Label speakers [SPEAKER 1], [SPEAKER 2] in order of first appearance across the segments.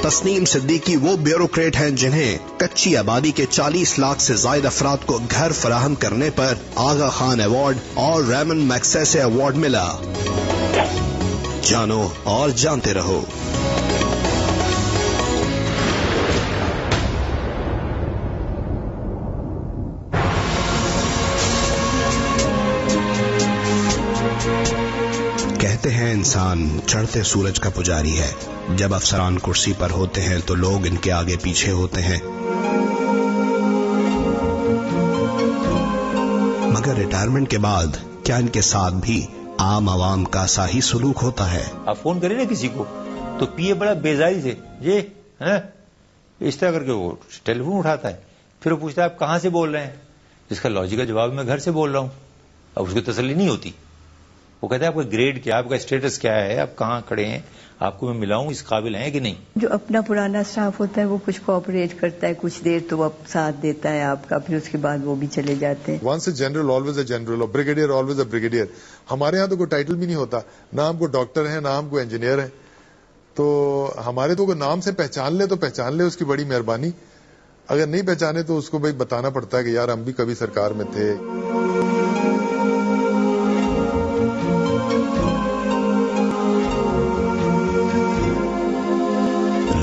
[SPEAKER 1] تسنیم صدیقی وہ بیوروکریٹ ہیں جنہیں کچی آبادی کے 40 لاکھ سے زائد افراد کو گھر فراہم کرنے پر آغا خان ایوارڈ اور ریمن میگسیسے ایوارڈ ملا۔ جانو اور جانتے رہو۔ کہتے ہیں انسان چڑھتے سورج کا پجاری ہے، جب افسران کرسی پر ہوتے ہیں تو لوگ ان کے آگے پیچھے ہوتے ہیں، مگر ریٹائرمنٹ کے بعد کیا ان کے ساتھ بھی عام عوام کا سا ہی سلوک ہوتا ہے؟
[SPEAKER 2] آپ فون کریں نا کسی کو تو پیے بڑا بیزاری سے جی اس طرح کر کے وہ ٹیلی فون اٹھاتا ہے، پھر وہ پوچھتا ہے آپ کہاں سے بول رہے ہیں، جس کا لاجیکل جواب میں گھر سے بول رہا ہوں۔ اب اس کو تسلی نہیں ہوتی، وہ کہتا ہے آپ کا گریڈ کیا، آپ کا اسٹیٹس کیا ہے، آپ کہاں کھڑے ہیں، آپ کو میں ملاؤں، اس قابل ہیں کہ نہیں۔
[SPEAKER 3] جو اپنا پرانا اسٹاف ہوتا ہے وہ کچھ کوآپریٹ کرتا ہے، کچھ دیر تو وہ ساتھ دیتا ہے آپ کا، پھر اس کے بعد وہ بھی چلے جاتے ہیں۔
[SPEAKER 4] Once a general always a general, اور بریگیڈیئر آلویز اے بریگیڈیئر۔ ہمارے ہاں تو کوئی ٹائٹل بھی نہیں ہوتا، نہ ہم کو ڈاکٹر ہیں نہ ہم کو انجینئر ہیں، تو ہمارے تو کوئی نام سے پہچان لے تو پہچان لے، اس کی بڑی مہربانی، اگر نہیں پہچانے تو اس کو بھائی بتانا پڑتا ہے کہ یار ہم بھی کبھی سرکار میں تھے۔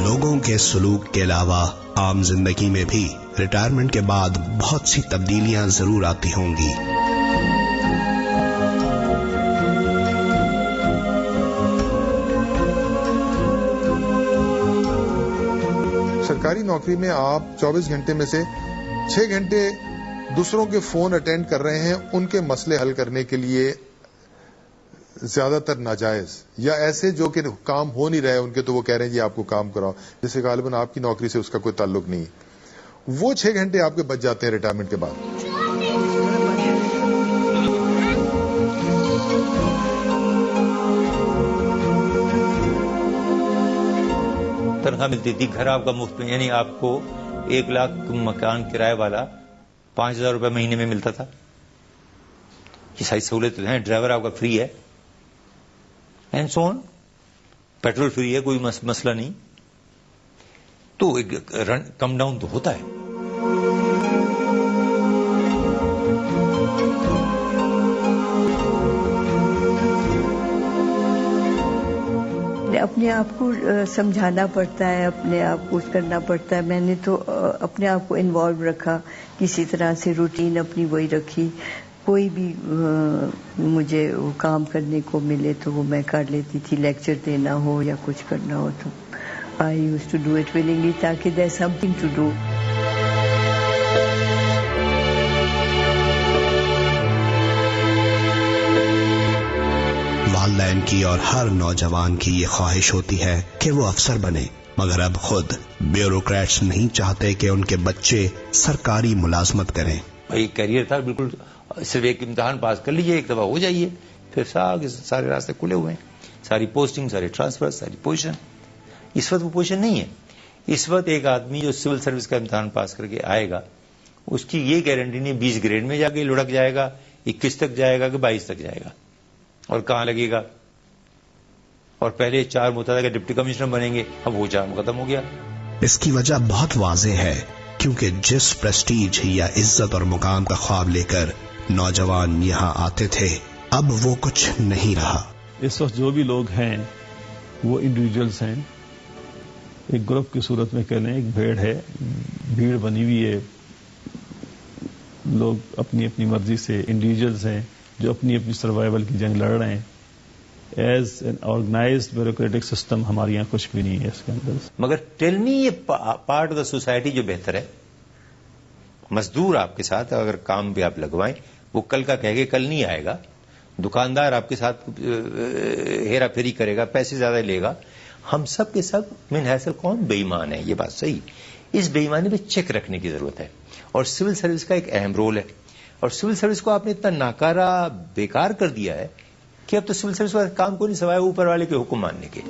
[SPEAKER 1] لوگوں کے سلوک کے علاوہ عام زندگی میں بھی ریٹائرمنٹ کے بعد بہت سی تبدیلیاں ضرور آتی ہوں گی۔
[SPEAKER 4] سرکاری نوکری میں آپ 24 گھنٹے میں سے 6 گھنٹے دوسروں کے فون اٹینڈ کر رہے ہیں، ان کے مسئلے حل کرنے کے لیے، زیادہ تر ناجائز یا ایسے جو کہ کام ہو نہیں رہے ان کے، تو وہ کہہ رہے ہیں جی آپ کو کام کراؤ، جیسے غالباً آپ کی نوکری سے اس کا کوئی تعلق نہیں، وہ 6 گھنٹے آپ کے بچ جاتے ہیں ریٹائرمنٹ کے بعد۔
[SPEAKER 2] تنخواہ ملتی تھی، گھر آپ کا مفت میں، یعنی آپ کو 1 لاکھ مکان کرائے والا 5,000 روپے مہینے میں ملتا تھا۔ یہ ساری سہولتیں ہیں، ڈرائیور آپ کا فری ہے، and so on, petrol free ہے، کوئی مسئلہ نہیں، تو ایک کم ڈاؤن تو ہوتا ہے۔
[SPEAKER 3] اپنے آپ کو سمجھانا پڑتا ہے، اپنے آپ کو کرنا پڑتا ہے۔ میں نے تو اپنے آپ کو انوالو رکھا، کسی طرح سے روٹین اپنی وہی رکھی، کوئی بھی مجھے کام کرنے کو ملے تو وہ میں کر لیتی تھی، لیکچر دینا ہو یا کچھ کرنا ہو تو I use to do it willingly, تاکہ there some thing to do.
[SPEAKER 1] والدین کی اور ہر نوجوان کی یہ خواہش ہوتی ہے کہ وہ افسر بنے، مگر اب خود بیوروکریٹس نہیں چاہتے کہ ان کے بچے سرکاری ملازمت کریں۔
[SPEAKER 2] بھائی کیریئر تھا، بالکل صرف ایک امتحان پاس کر لیجئے، ایک دفعہ ہو جائیے، پھر سارے راستے کھلے ہوئے ہیں، ساری پوسٹنگ، سارے ٹرانسفر، ساری پوزیشن۔ اس وقت وہ پوزیشن نہیں ہے۔ اس وقت ایک آدمی جو سول سروس کا امتحان پاس کر کے آئے گا، اس کی یہ گارنٹی نہیں 20 گریڈ میں جا کے لڑک جائے گا، 21 تک جائے گا کہ 22 تک جائے گا، اور کہاں لگے گا۔ اور پہلے 4 متعلقہ ڈپٹی کمشنر بنیں گے، اب وہ 4 ختم ہو گیا۔
[SPEAKER 1] اس کی وجہ بہت واضح ہے، کیونکہ جس پریسٹیج یا عزت اور مقام کا خواب لے کر نوجوان یہاں آتے تھے، اب وہ کچھ نہیں رہا۔
[SPEAKER 5] اس وقت جو بھی لوگ ہیں وہ انڈیویجولز ہیں، ایک گروپ کی صورت میں کہہ لیں، ایک بھیڑ ہے، بھیڑ بنی ہوئی ہے، لوگ اپنی اپنی مرضی سے، انڈیویجولز ہیں جو اپنی اپنی سروائیول کی جنگ لڑ رہے ہیں۔ As an organised bureaucratic system ہمارے یہاں کچھ بھی نہیں ہے اس کے اندر۔
[SPEAKER 2] مگر ٹیل می، یہ پارٹ آف دا سوسائٹی جو بہتر ہے، مزدور آپ کے ساتھ اگر کام بھی آپ لگوائیں، وہ کل کا کہے گا کل نہیں آئے گا، دکاندار آپ کے ساتھ ہیرا پھیری کرے گا، پیسے زیادہ لے گا، ہم سب کے سب من حیث القوم بے ایمان ہے، یہ بات صحیح۔ اس بے ایمانی پہ چیک رکھنے کی ضرورت ہے، اور سول سروس کا ایک اہم رول ہے، اور سول سروس کو آپ نے اتنا ناکارہ بیکار کر دیا ہے کہ اب تو سول سروس کا کام کو نہیں سوائے اوپر والے کے حکم ماننے کے۔